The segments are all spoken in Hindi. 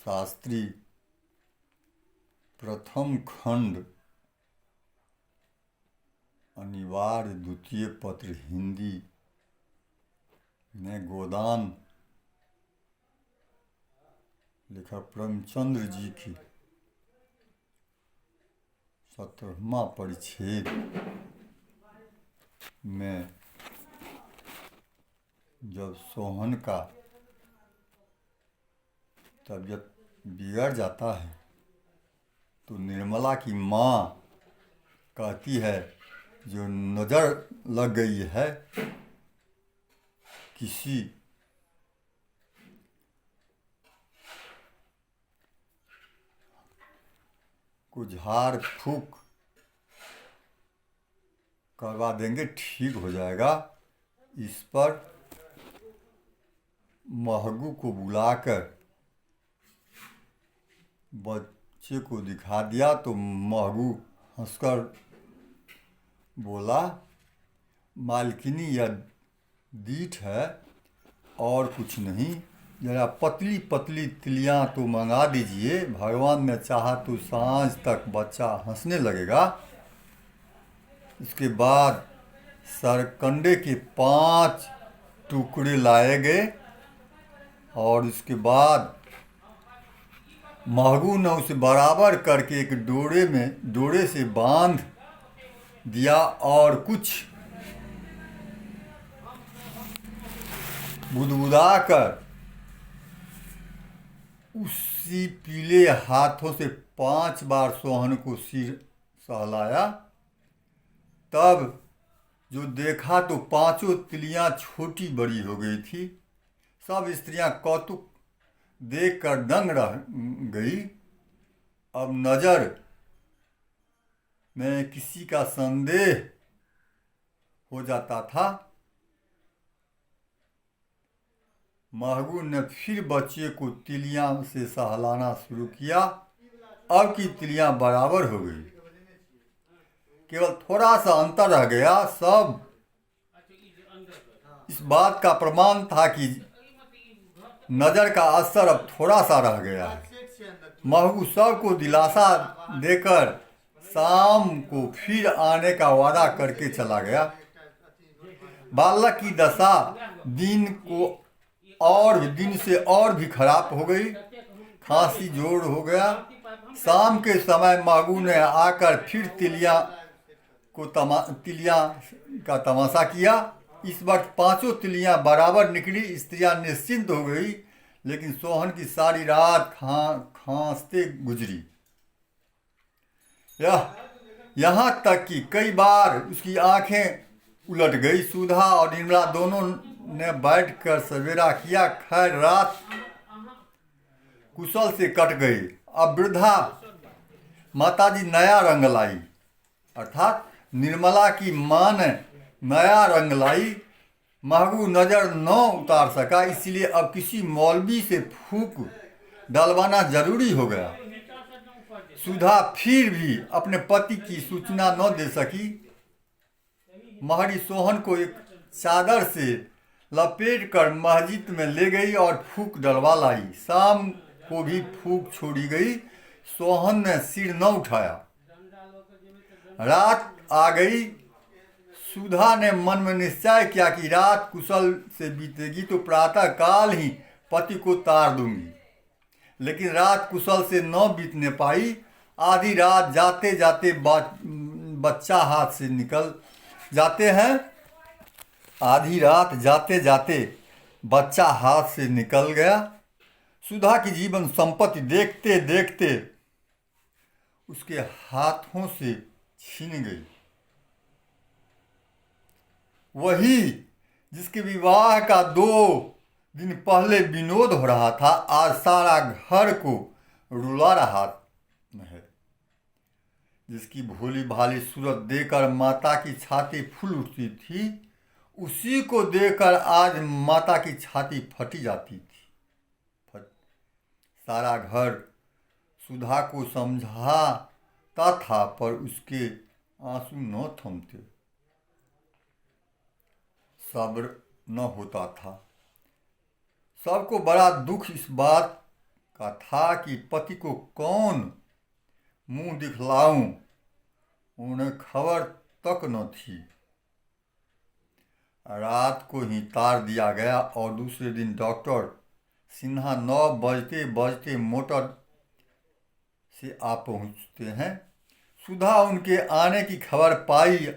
शास्त्री प्रथम खंड अनिवार्य द्वितीय पत्र हिंदी में गोदान लेखक प्रेमचंद्र जी की 17वां परिच्छेद में जब सोहन का तबीयत बिगड़ जाता है तो निर्मला की माँ कहती है जो नज़र लग गई है किसी को झाड़ फूक करवा देंगे, ठीक हो जाएगा। इस पर महगू को बुलाकर बच्चे को दिखा दिया तो महगू हंसकर बोला, मालकिनी यह दीठ है और कुछ नहीं, जरा पतली पतली तिलियाँ तो मंगा दीजिए, भगवान ने चाहा तो सांझ तक बच्चा हंसने लगेगा। इसके बाद सरकंडे के 5 टुकड़े लाए गए और इसके बाद महगू ने उसे बराबर करके एक डोरे से बांध दिया और कुछ बुदबुदाकर उसी पीले हाथों से 5 बार सोहन को सिर सहलाया। तब जो देखा तो 5 तिलियां छोटी बड़ी हो गई थी। सब स्त्रियां कौतुक देखकर दंग रह गई। अब नजर में किसी का संदेह हो जाता था। महगू ने फिर बच्चे को तिलियां से सहलाना शुरू किया। अब की तिलियां बराबर हो गई, केवल थोड़ा सा अंतर रह गया। सब इस बात का प्रमाण था कि नजर का असर अब थोड़ा सा रह गया है। महगू सबको दिलासा देकर शाम को फिर आने का वादा करके चला गया। बालक की दशा दिन से और भी खराब हो गई। खांसी जोर हो गया। शाम के समय महगू ने आकर फिर तिलियां का तमाशा किया। इस वक्त 5 तिलियां बराबर निकली। स्त्रियां निश्चिंत हो गई, लेकिन सोहन की सारी रात खांसते गुजरी। यहाँ तक कि कई बार उसकी आंखें उलट गई। सुधा और निर्मला दोनों ने बैठकर सवेरा किया। खैर रात कुशल से कट गई। अब वृद्धा माताजी नया रंग लाई, अर्थात निर्मला की मां ने नया रंग लाई। महगू नजर न उतार सका, इसलिए अब किसी मौलवी से फूक डलवाना जरूरी हो गया। सुधा फिर भी अपने पति की सूचना न दे सकी। महरी सोहन को एक चादर से लपेट कर मस्जिद में ले गई और फूक डलवा लाई। शाम को भी फूक छोड़ी गई। सोहन ने सिर न उठाया। रात आ गई। सुधा ने मन में निश्चय किया कि रात कुशल से बीतेगी तो प्रातः काल ही पति को तार दूंगी। लेकिन रात कुशल से न बीतने पाई। आधी रात जाते जाते बच्चा हाथ से निकल जाते हैं। आधी रात जाते जाते बच्चा हाथ से निकल गया। सुधा की जीवन संपत्ति देखते देखते उसके हाथों से छीन गई। वही जिसके विवाह का 2 दिन पहले विनोद हो रहा था, आज सारा घर को रुला रहा है। जिसकी भोली भाली सूरत देखकर माता की छाती फूल उठती थी, उसी को देखकर आज माता की छाती फटी जाती थी। सारा घर सुधा को समझाता था, पर उसके आंसू न थमते। सब्र न होता था। सबको बड़ा दुख इस बात का था कि पति को कौन मुंह दिखलाऊं, उन्हें खबर तक न थी। रात को ही तार दिया गया और दूसरे दिन डॉक्टर सिन्हा 9 बजते बजते मोटर से आ पहुंचते हैं। सुधा उनके आने की खबर पाई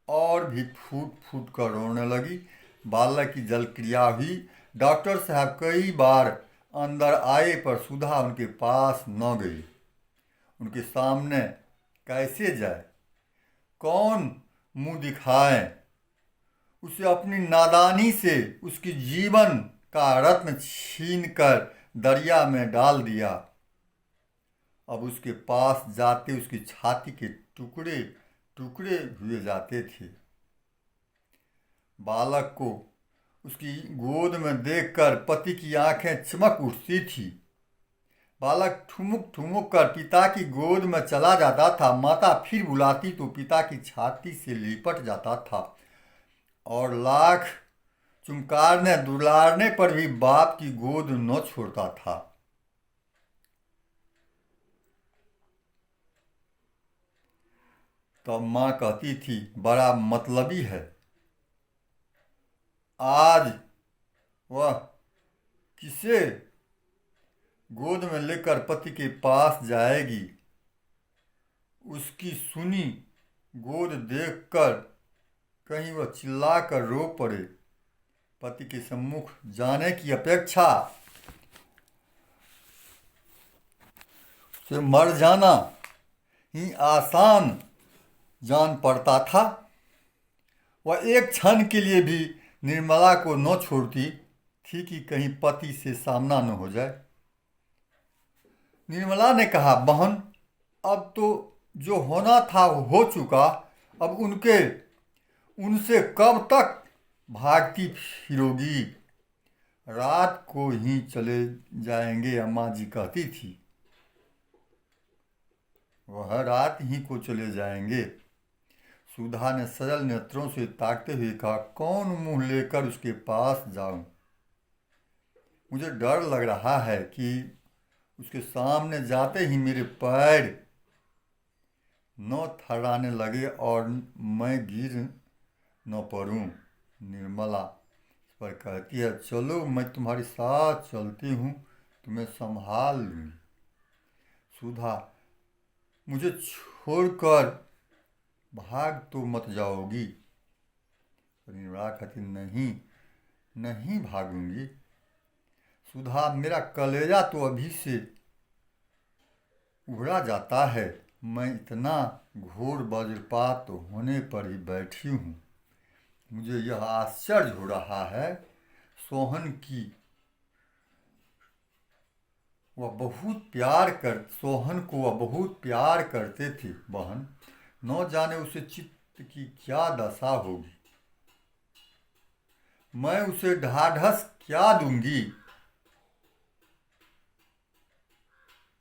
और भी फूट फूट कर रोने लगी। बालक की जलक्रिया हुई। डॉक्टर साहब कई बार अंदर आए पर सुधा उनके पास न गई। उनके सामने कैसे जाए, कौन मुंह दिखाए। उसे अपनी नादानी से उसकी जीवन का रत्न छीन कर दरिया में डाल दिया। अब उसके पास जाते उसकी छाती के टुकड़े टुकड़े हुए जाते थे। बालक को उसकी गोद में देखकर पति की आंखें चमक उठती थी। बालक ठुमुक ठुमुक कर पिता की गोद में चला जाता था। माता फिर बुलाती तो पिता की छाती से लिपट जाता था और लाख चुमकारने दुलारने पर भी बाप की गोद न छोड़ता था। तो माँ कहती थी, बड़ा मतलबी है, आज वह किसे गोद में लेकर पति के पास जाएगी। उसकी सुनी गोद देखकर कहीं वह चिल्लाकर रो पड़े। पति के सम्मुख जाने की अपेक्षा से मर जाना ही आसान जान पड़ता था। वह एक क्षण के लिए भी निर्मला को न छोड़ती थी कि कहीं पति से सामना न हो जाए। निर्मला ने कहा, बहन, अब तो जो होना था वो हो चुका। अब उनसे कब तक भागती फिरोगी। रात को ही चले जाएंगे, अम्मा जी कहती थी। वह रात ही को चले जाएंगे। सुधा ने सजल नेत्रों से ताकते हुए कहा, कौन मुंह लेकर उसके पास जाऊं। मुझे डर लग रहा है कि उसके सामने जाते ही मेरे पैर न थर्राने लगे और मैं गिर न पड़ूं। निर्मला इस पर कहती है, चलो मैं तुम्हारे साथ चलती हूँ, तुम्हें संभाल लूँगी। सुधा, मुझे छोड़कर भाग तो मत जाओगी। निर्मला कहती, नहीं नहीं भागूंगी। सुधा, मेरा कलेजा तो अभी से उभरा जाता है। मैं इतना घोर वज्रपात होने पर ही बैठी हूँ। मुझे यह आश्चर्य हो रहा है, सोहन को वह बहुत प्यार करते थे। बहन, न जाने उसे चित्त की क्या दशा होगी। मैं उसे ढाढ़स क्या दूंगी।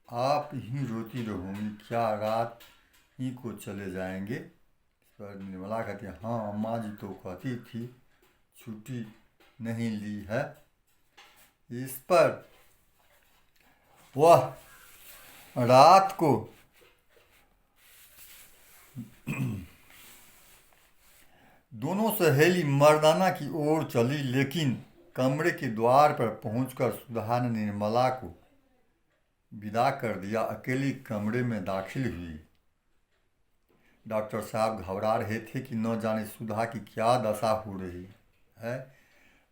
आप ही रोती रहूंगी, क्या रात ही को चले जाएंगे। इस पर निर्मला कहती है, हाँ अम्मा जी तो कहती थी, छुट्टी नहीं ली है। इस पर वह रात को दोनों सहेली मर्दाना की ओर चली, लेकिन कमरे के द्वार पर पहुंचकर सुधा ने निर्मला को विदा कर दिया। अकेली कमरे में दाखिल हुई। डॉक्टर साहब घबरा रहे थे कि न जाने सुधा की क्या दशा हो रही है।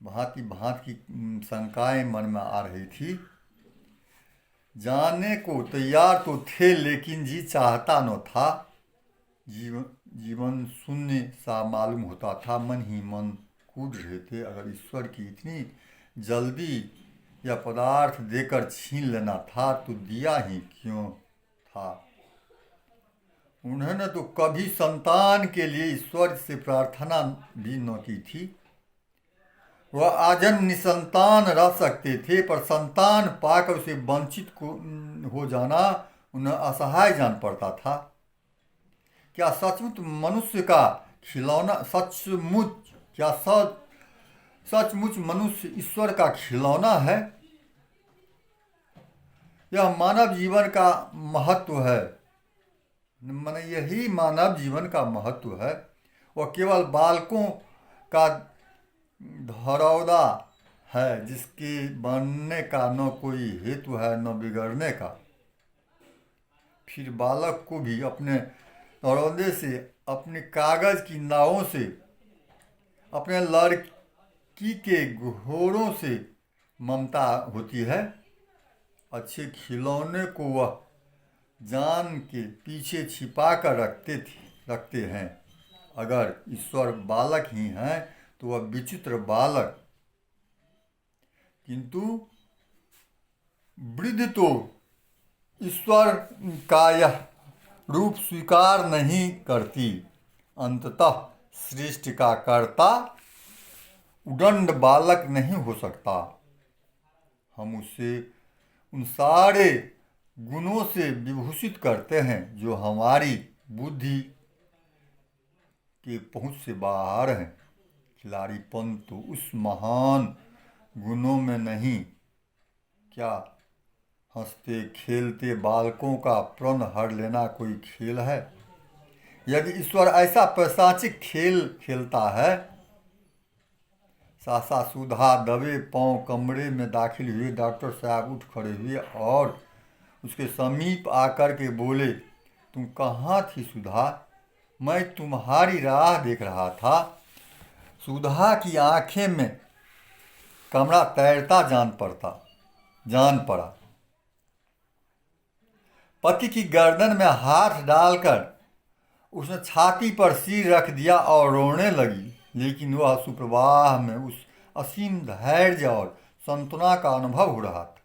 भांति भांति की शंकाएं मन में आ रही थी। जाने को तैयार तो थे, लेकिन जी चाहता न था। जीवन शून्य सा मालूम होता था। मन ही मन कूद रहे थे। अगर ईश्वर की इतनी जल्दी यह पदार्थ देकर छीन लेना था तो दिया ही क्यों था। उन्होंने तो कभी संतान के लिए ईश्वर से प्रार्थना भी न की थी। वह आजन्म निसंतान रह सकते थे, पर संतान पाकर उसे वंचित हो जाना उन्हें असहाय जान पड़ता था। क्या सचमुच मनुष्य का खिलौना सचमुच मनुष्य ईश्वर का खिलौना है। यह मानव जीवन का महत्व है। माने यही मानव जीवन का महत्व है। वह केवल बालकों का धरौदा है जिसके बनने का न कोई हेतु है न बिगड़ने का। फिर बालक को भी अपने धरौदे से, अपने कागज की नावों से, अपने लड़की के घोड़ों से ममता होती है। अच्छे खिलौने को वह जान के पीछे छिपा कर रखते हैं। अगर ईश्वर बालक ही हैं तो वह विचित्र बालक। किंतु वृद्ध तो ईश्वर का यह रूप स्वीकार नहीं करती। अंततः सृष्टि का कर्ता उदंड बालक नहीं हो सकता। हम उसे उन सारे गुणों से विभूषित करते हैं जो हमारी बुद्धि के पहुंच से बाहर हैं। खिलाड़ीपन तो उस महान गुणों में नहीं। क्या हंसते खेलते बालकों का प्रण हर लेना कोई खेल है? यदि ईश्वर ऐसा पैशाचिक खेल खेलता है। सासा सुधा दबे पांव कमरे में दाखिल हुए। डॉक्टर साहब उठ खड़े हुए और उसके समीप आकर के बोले, तुम कहाँ थी सुधा? मैं तुम्हारी राह देख रहा था। सुधा की आंखें में कमरा तैरता जान पड़ा। पति की गर्दन में हाथ डालकर उसने छाती पर सिर रख दिया और रोने लगी। लेकिन वह सुप्रवाह में उस असीम धैर्य और सांत्वना का अनुभव हो रहा था।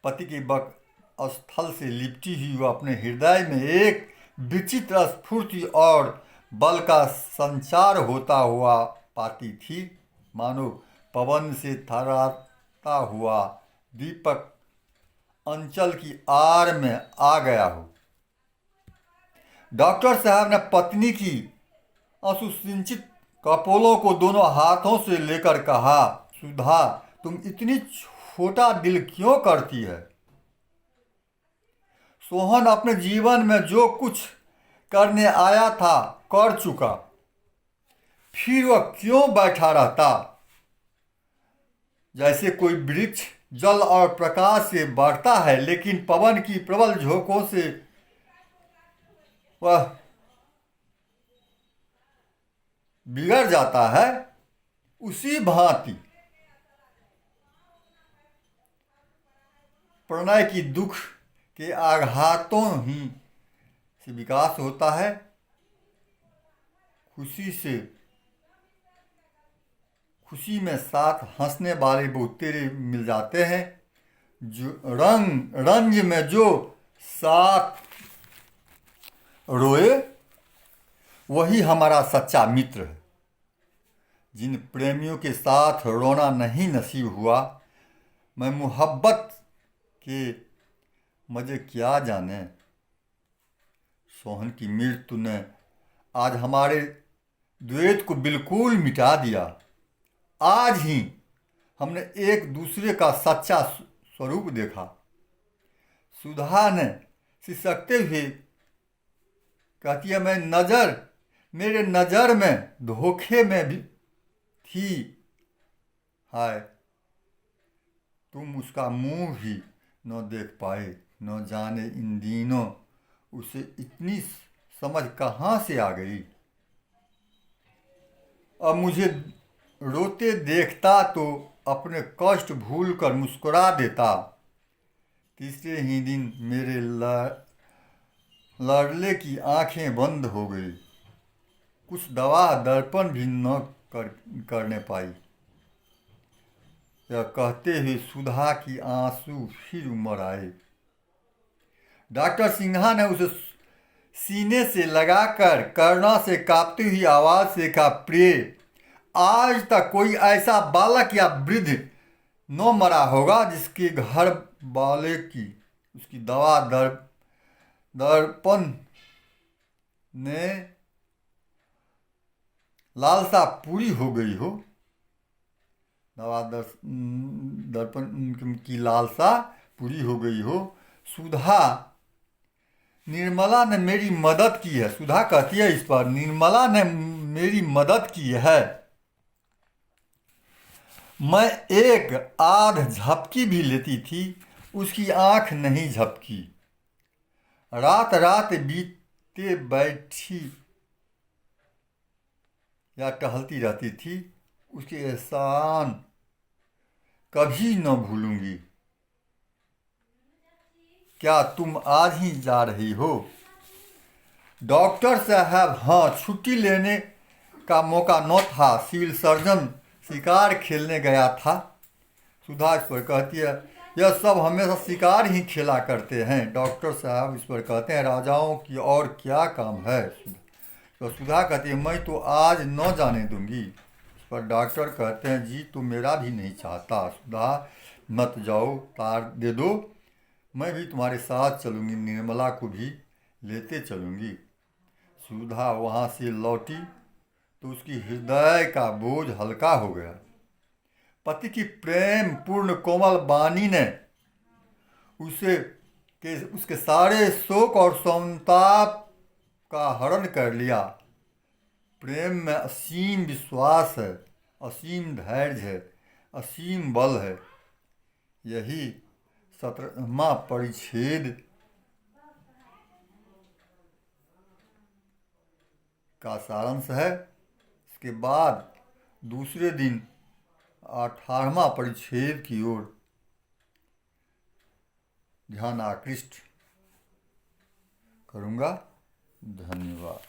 पति के बक स्थल से लिपटी हुई वह अपने हृदय में एक विचित्र स्फूर्ति और बल का संचार होता हुआ पाती थी, मानो पवन से थर्राता हुआ दीपक अंचल की आड़ में आ गया हो। डॉक्टर साहब ने पत्नी की असुसिंचित कपोलों को दोनों हाथों से लेकर कहा, सुधा, तुम इतनी छोटा दिल क्यों करती है? सोहन अपने जीवन में जो कुछ करने आया था कर चुका, फिर वह क्यों बैठा रहता? जैसे कोई वृक्ष जल और प्रकाश से बढ़ता है, लेकिन पवन की प्रबल झोंकों से वह बिगड़ जाता है, उसी भांति प्रणय की दुख के आघातों ही से विकास होता है। खुशी में साथ हंसने वाले बहुतेरे मिल जाते हैं। जो रंज में जो साथ रोए वही हमारा सच्चा मित्र है। जिन प्रेमियों के साथ रोना नहीं नसीब हुआ, मैं मोहब्बत के मजे क्या जाने। सोहन की मृत्यु ने आज हमारे द्वैत को बिल्कुल मिटा दिया। आज ही हमने एक दूसरे का सच्चा स्वरूप देखा। सुधा ने सिसकते हुए कहती है, मेरे नज़र में धोखे में भी थी। हाय, तुम उसका मुंह भी न देख पाए। न जाने इन दिनों उसे इतनी समझ कहाँ से आ गई। अब मुझे रोते देखता तो अपने कष्ट भूलकर मुस्कुरा देता। तीसरे ही दिन मेरे लाडले की आंखें बंद हो गई। कुछ दवा दर्पण भी न करने पाई। यह कहते हुए सुधा की आंसू फिर उमड़ आए। डॉक्टर सिन्हा ने उसे सीने से लगाकर करुणा से कांपती हुई आवाज से कहा, प्रिय, आज तक कोई ऐसा बालक या वृद्ध न मरा होगा जिसके घर वाले की उसकी दवा दर्पण ने लालसा पूरी हो गई हो। दवा दर्पण की लालसा पूरी हो गई हो। सुधा, निर्मला ने मेरी मदद की है। सुधा कहती है इस पर, निर्मला ने मेरी मदद की है। मैं एक आध झपकी भी लेती थी, उसकी आंख नहीं झपकी। रात रात बीते बैठी या टहलती रहती थी, उसके एहसान कभी न भूलूंगी। क्या तुम आज ही जा रही हो? डॉक्टर साहब, हाँ, छुट्टी लेने का मौका न था, सिविल सर्जन शिकार खेलने गया था। सुधा इस पर कहती है, यह सब हमेशा शिकार ही खेला करते हैं। डॉक्टर साहब इस पर कहते हैं, राजाओं की और क्या काम है? तो सुधा कहती है, मैं तो आज न जाने दूंगी। इस पर डॉक्टर कहते हैं, जी तो मेरा भी नहीं चाहता। सुधा, मत जाओ, तार दे दो, मैं भी तुम्हारे साथ चलूंगी, निर्मला को भी लेते चलूंगी। सुधा वहाँ से लौटी तो उसकी हृदय का बोझ हल्का हो गया। पति की प्रेम पूर्ण कोमल वाणी ने उसके सारे शोक और संताप का हरण कर लिया। प्रेम में असीम विश्वास है, असीम धैर्य है, असीम बल है। यही 17वां परिच्छेद का सारांश है। इसके बाद दूसरे दिन 18वां परिच्छेद की ओर ध्यान आकृष्ट करूँगा। धन्यवाद।